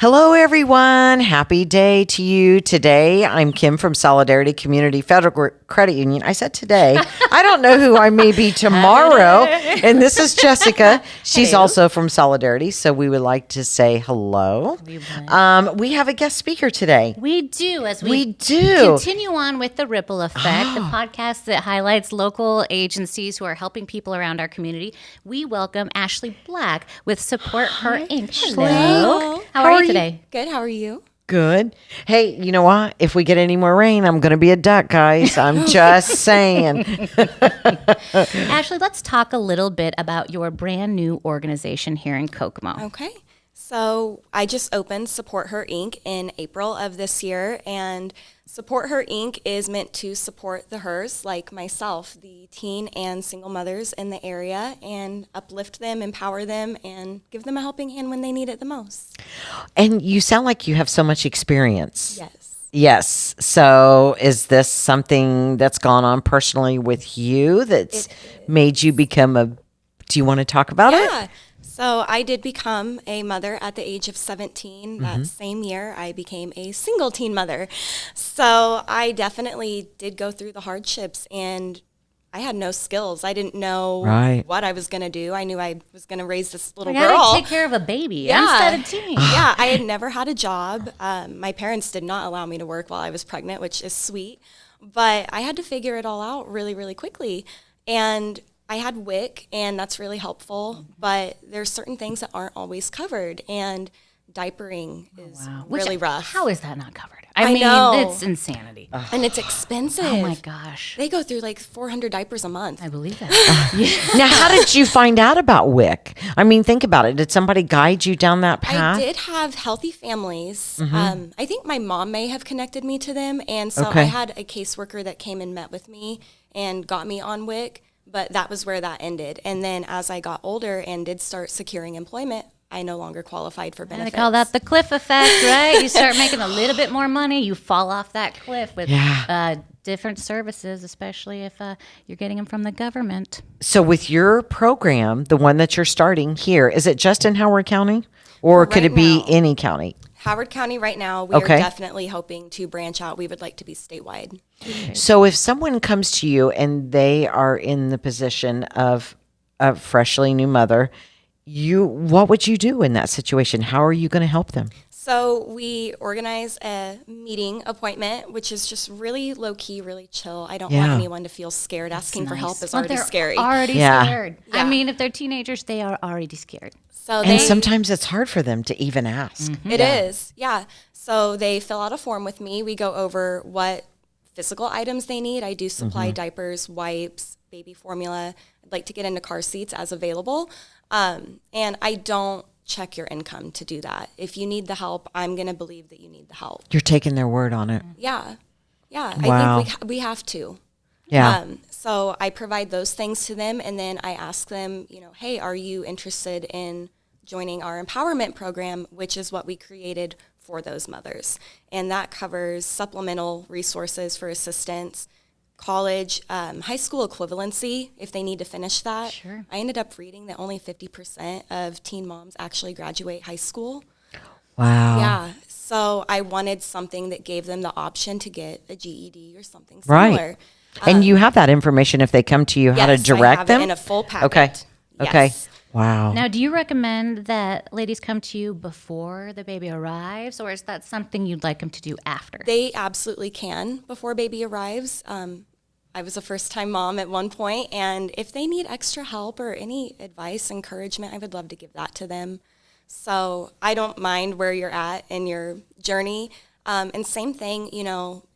Hello, everyone. Happy day to you. Today, I'm Kim from Solidarity Community Federal Credit Union. I said today. I don't know who I may be tomorrow. And this is Jessica. She's Hello. also from Solidarity, so we would like to say hello. We have a guest speaker today. We do, as We we do. continue on with the Ripple Effect, the podcast that highlights local agencies who are helping people around our community. We welcome Ashley Black with Support Her Inc. Hello. How are you today? Good. How are you? Good. Hey, you know what? If we get any more rain, I'm going to be a duck, guys. I'm just saying. Ashley, let's talk a little bit about your brand new organization here in Kokomo. Okay. So I just opened Support Her Inc. in April of this year, and Support Her Inc. is meant to support the hers like myself, the teen and single mothers in the area, and uplift them, empower them, and give them a helping hand when they need it the most. And you sound like you have so much experience. Yes. Yes. So is this something that's gone on personally with you that's made you become a, do you want to talk about it? Yeah. So I did become a mother at the age of 17. That same year, I became a single teen mother. So I definitely did go through the hardships, and I had no skills. I didn't know what I was going to do. I knew I was going to raise this little I gotta girl. take care of a baby. Yeah. I'm 17. Yeah, I had never had a job. My parents did not allow me to work while I was pregnant, which is sweet. But I had to figure it all out really, really quickly. And I had WIC, and that's really helpful. But there's certain things that aren't always covered. And diapering is really rough. How is that not covered? I mean, know. it's insanity. And it's expensive. Oh my gosh. They go through like 400 diapers a month. I believe that. Now, how did you find out about WIC? I mean, think about it. Did somebody guide you down that path? I did have healthy families. I think my mom may have connected me to them. And so Okay. I had a caseworker that came and met with me and got me on WIC, but that was where that ended. And then as I got older and did start securing employment, I no longer qualified for They benefits. call that the cliff effect, right? You start making a little bit more money, you fall off that cliff with different services, especially if you're getting them from the government. So with your program, the one that you're starting here, is it just in Howard County? Or could Right it be now. any county? Howard County right now, we Okay. are definitely hoping to branch out. We would like to be statewide. So if someone comes to you and they are in the position of a freshly new mother, what would you do in that situation? How are you going to help them? So we organize a meeting appointment, which is just really low key, really chill. I don't want anyone to feel scared. Asking for help is Well, already they're scary. already Yeah. scared. I Yeah. mean, if they're teenagers, they are already scared. So And they, sometimes it's hard for them to even ask. it is, yeah. So they fill out a form with me. We go over what physical items they need. I do supply diapers, wipes, baby formula. I'd like to get into car seats as available. And I don't check your income to do that. If you need the help, I'm going to believe that you need the help. You're taking their word on it. Yeah. Yeah. Wow. I think we have to. Yeah. So I provide those things to them, and then I ask them, hey, are you interested in joining our empowerment program, which is what we created for those mothers. And that covers supplemental resources for assistance, college, high school equivalency, if they need to finish that. Sure. I ended up reading that only 50% of teen moms actually graduate high school. Wow. Yeah. So I wanted something that gave them the option to get a GED or something Right. similar. And you have that information if they come to you, how to Yes, direct I have them? it in a full packet. Okay. Okay. Yes. Wow. Now, do you recommend that ladies come to you before the baby arrives, or is that something you'd like them to do after? They absolutely can before baby arrives. I was a first-time mom at one point, and if they need extra help or any advice, encouragement, I would love to give that to them. So I don't mind where you're at in your journey. And same thing,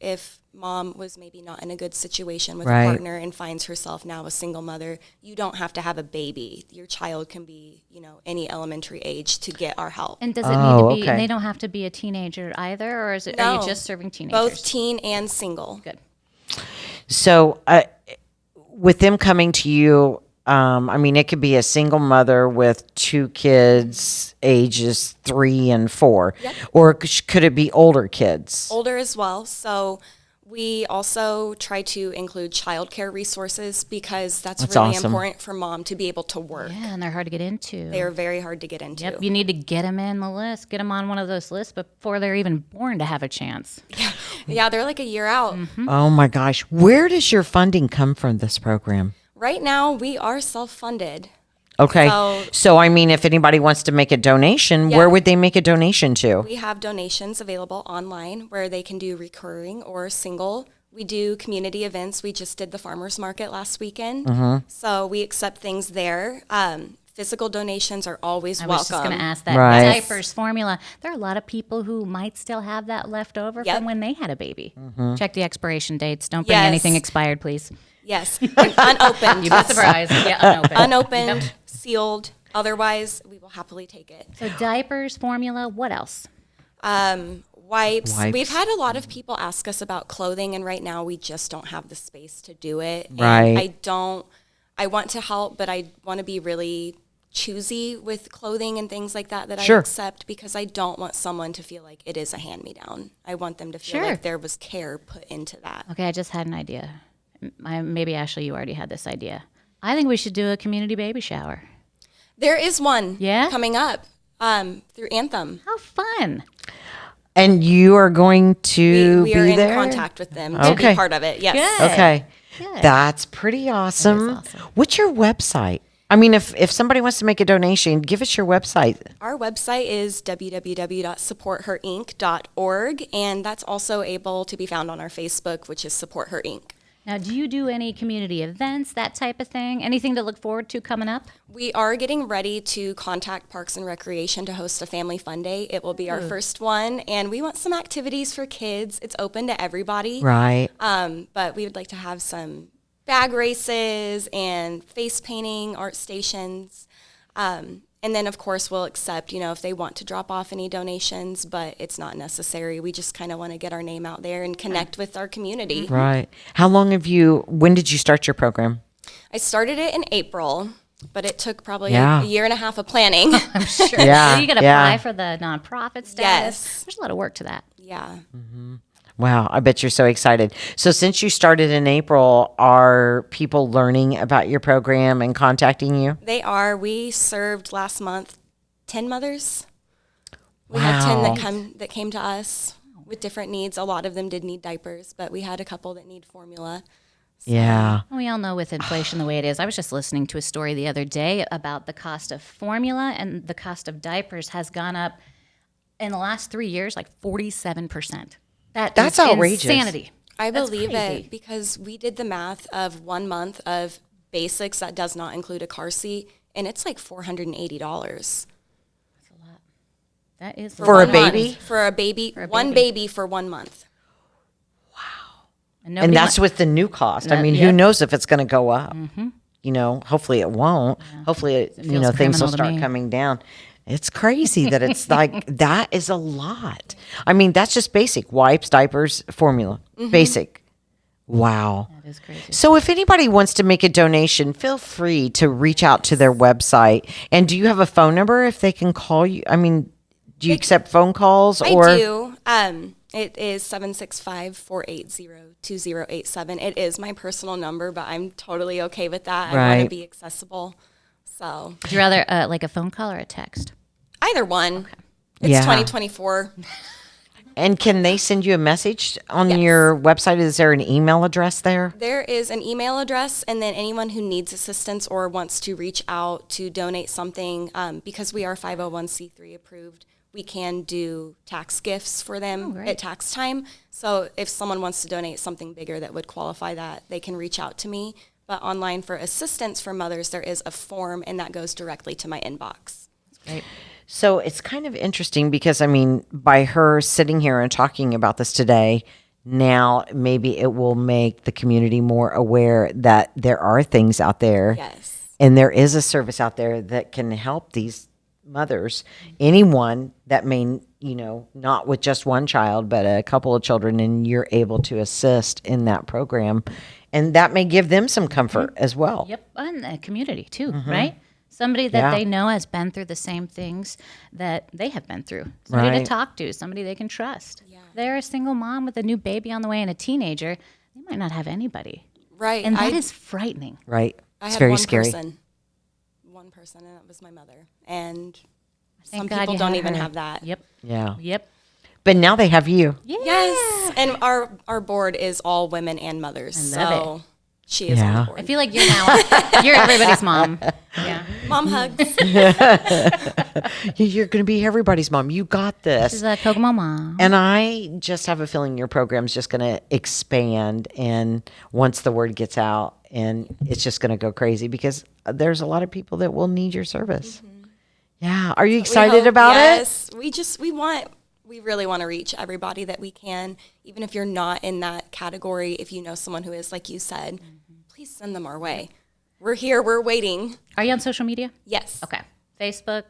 if mom was maybe not in a good situation with Right. a partner and finds herself now a single mother, you don't have to have a baby. Your child can be, any elementary age to get our help. And does it need to be, okay. they don't have to be a teenager either, or are you No. just serving teenagers? Both teen and single. Good. So, with them coming to you, it could be a single mother with two kids, ages 3 and 4, Yep. or could it be older kids? Older as well. So We also try to include childcare resources because that's really awesome. important for mom to be able to work. Yeah, and they're hard to get into. They are very hard to get into. Yep, you need to get them in the list, get them on one of those lists before they're even born to have a chance. Yeah, they're like a year out. Oh my gosh. Where does your funding come from this program? Right now, we are self-funded. Okay. So- So, I mean, if anybody wants to make a donation, Yeah. where would they make a donation to? We have donations available online where they can do recurring or single. We do community events. We just did the farmers market last weekend. So we accept things there. Physical donations are always I welcome. was just going to ask that. Right. Diapers, formula. There are a lot of people who might still have that left over Yep. from when they had a baby. Check the expiration dates. Don't bring Yes. anything expired, please. Yes, and unopened. You'd be surprised. Yeah, unopened. Unopened, sealed. Otherwise, we will happily take it. So diapers, formula, what else? Wipes. Wipes. We've had a lot of people ask us about clothing, and right now we just don't have the space to do it. And Right. I want to help, but I want to be really choosy with clothing and things like that Sure. I accept because I don't want someone to feel like it is a hand-me-down. I want them to feel Sure. like there was care put into that. Okay, I just had an idea. Maybe, Ashley, you already had this idea. I think we should do a community baby shower. There is one Yeah? coming up through Anthem. How fun. And you are going to We be are in there? contact with them to Okay. be part of it. Yes. Good. Okay. Good. That's pretty awesome. awesome. What's your website? I mean, if somebody wants to make a donation, give us your website. Our website is www.supportherinc.org, and that's also able to be found on our Facebook, which is Support Her Inc. Now, do you do any community events, that type of thing? Anything to look forward to coming up? We are getting ready to contact Parks and Recreation to host a family fun day. It will be our first one, and we want some activities for kids. It's open to everybody. Right. But we would like to have some bag races and face painting, art stations. And then, of course, we'll accept, if they want to drop off any donations, but it's not necessary. We just kind of want to get our name out there and connect with our community. Right. When did you start your program? I started it in April, but it took probably Yeah. a year and a half of planning. Sure. Yeah, You got to yeah. apply for the nonprofit status. Yes. There's a lot of work to that. Yeah. Wow, I bet you're so excited. So since you started in April, are people learning about your program and contacting you? They are. We served last month 10 mothers. We had 10 Wow. that came to us with different needs. A lot of them did need diapers, but we had a couple that need formula. Yeah. We all know with inflation the way it is. I was just listening to a story the other day about the cost of formula, and the cost of diapers has gone up in the last 3 years like 47%. That's is outrageous. Insanity. I That's believe crazy. it because we did the math of 1 month of basics that does not include a car seat, and it's like $480 That is For a 1 baby? month. For a baby, one baby. baby for 1 month. And, And nobody that's mi- with the new cost. I That- mean, who yep. knows if it's going to go up? Hopefully it won't. Hopefully, feels things will criminal to start me. coming down. It's crazy that it's like, that is a lot. I mean, that's just basic wipes, diapers, formula. Basic. Wow. That is crazy. So if anybody wants to make a donation, feel free to reach out to their website. And do you have a phone number if they can call you? I mean, do you accept phone calls or? I do. It is 765-480-2087. It is my personal number, but I'm totally okay with that. I want Right. to be accessible. So Would you rather like a phone call or a text? either one. It's Yeah. 2024. And can they send you a message on Yes. your website? Is there an email address there? There is an email address, and then anyone who needs assistance or wants to reach out to donate something, because we are 501c3 approved, we can do tax gifts for them great. at tax time. So if someone wants to donate something bigger that would qualify that, they can reach out to me. But online for assistance for mothers, there is a form, and that goes directly to my inbox. Right. So it's kind of interesting because, I mean, by her sitting here and talking about this today, now maybe it will make the community more aware that there are things out there. Yes. And there is a service out there that can help these mothers, anyone that may, not with just one child, but a couple of children, and you're able to assist in that program. And that may give them some comfort as well. Yep, and the community too, right? Somebody that Yeah. they know has been through the same things that they have been through. Somebody Right. to talk to, somebody they can trust. They're a single mom with a new baby on the way and a teenager. They might not have anybody. Right. And that is frightening. Right. I It's had very one scary. one person, and it was my mother. And Thank some God people you don't had even her. have that. Yep. Yeah. Yep. But now they have you. Yeah. Yes. And our board is all women and mothers. I love so she is on Yeah. the I board. feel like you're everybody's mom. Yeah. Mom hugs. You're going to be everybody's mom. You got She's this. a Kokomo mom. And I just have a feeling your program's just going to expand. And once the word gets out, and it's just going to go crazy because there's a lot of people that will need your service. Yeah. Are you excited about yes, we really want to reach everybody that we can, even if you're not in that category. If you know someone who is, like you said, please send them our way. We're here, we're waiting. Are you on social media? Yes. Okay. Facebook.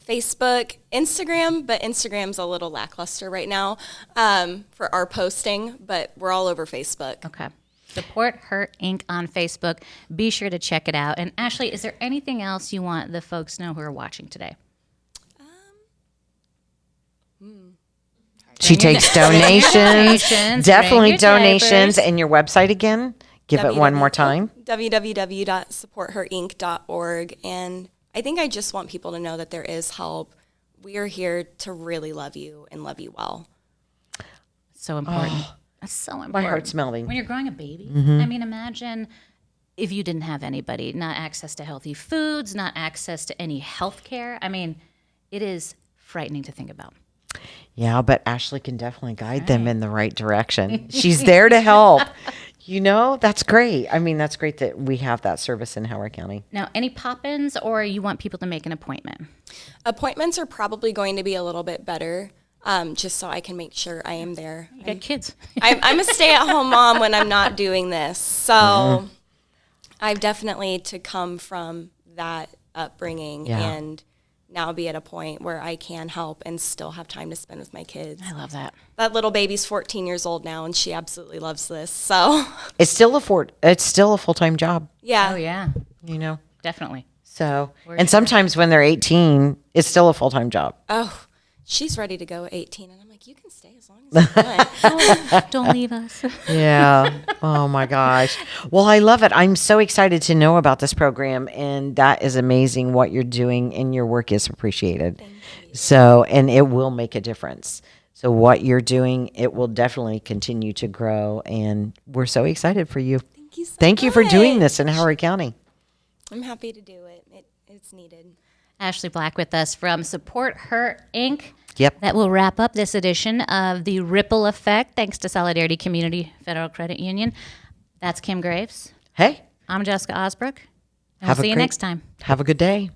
Facebook, Instagram, but Instagram's a little lackluster right now for our posting, but we're all over Facebook. Okay. Support Her Inc. on Facebook. Be sure to check it out. And Ashley, is there anything else you want the folks know who are watching today? She takes donations, donations, definitely bring your donations, diapers. and your website again. Give it one more time. www.supportherinc.org. And I think I just want people to know that there is help. We are here to really love you and love you well. So important. That's so important. My heart's melting. When you're growing a baby, I mean, imagine if you didn't have anybody, not access to healthy foods, not access to any health care. I mean, it is frightening to think about. Yeah, but Ashley can definitely guide them in the right direction. She's there to help. You know, that's great. I mean, that's great that we have that service in Howard County. Now, any pop-ins or you want people to make an appointment? Appointments are probably going to be a little bit better, just so I can make sure I am there. You got kids. I'm a stay-at-home mom when I'm not doing this. So I've definitely to come from that upbringing Yeah. and now be at a point where I can help and still have time to spend with my kids. I love that. That little baby's 14 years old now, and she absolutely loves this. So, It's still a full-time job, yeah. Oh, yeah, you know. definitely. So, and sometimes when they're 18, it's still a full-time job. Oh, she's ready to go at 18. And I'm like, you can stay as long as you want. Don't leave us. Yeah. Oh my gosh. Well, I love it. I'm so excited to know about this program, and that is amazing what you're doing, and your work is appreciated. Thank you. So, and it will make a difference. So what you're doing, it will definitely continue to grow, and we're so excited for you. Thank you so Thank you for doing much. this in Howard County. I'm happy to do it. It's needed. Ashley Black with us from Support Her Inc. Yep. That will wrap up this edition of The Ripple Effect, thanks to Solidarity Community Federal Credit Union. That's Kim Graves. Hey, I'm Jessica Osbrook, and Have a we'll see you great- next time. have a good day.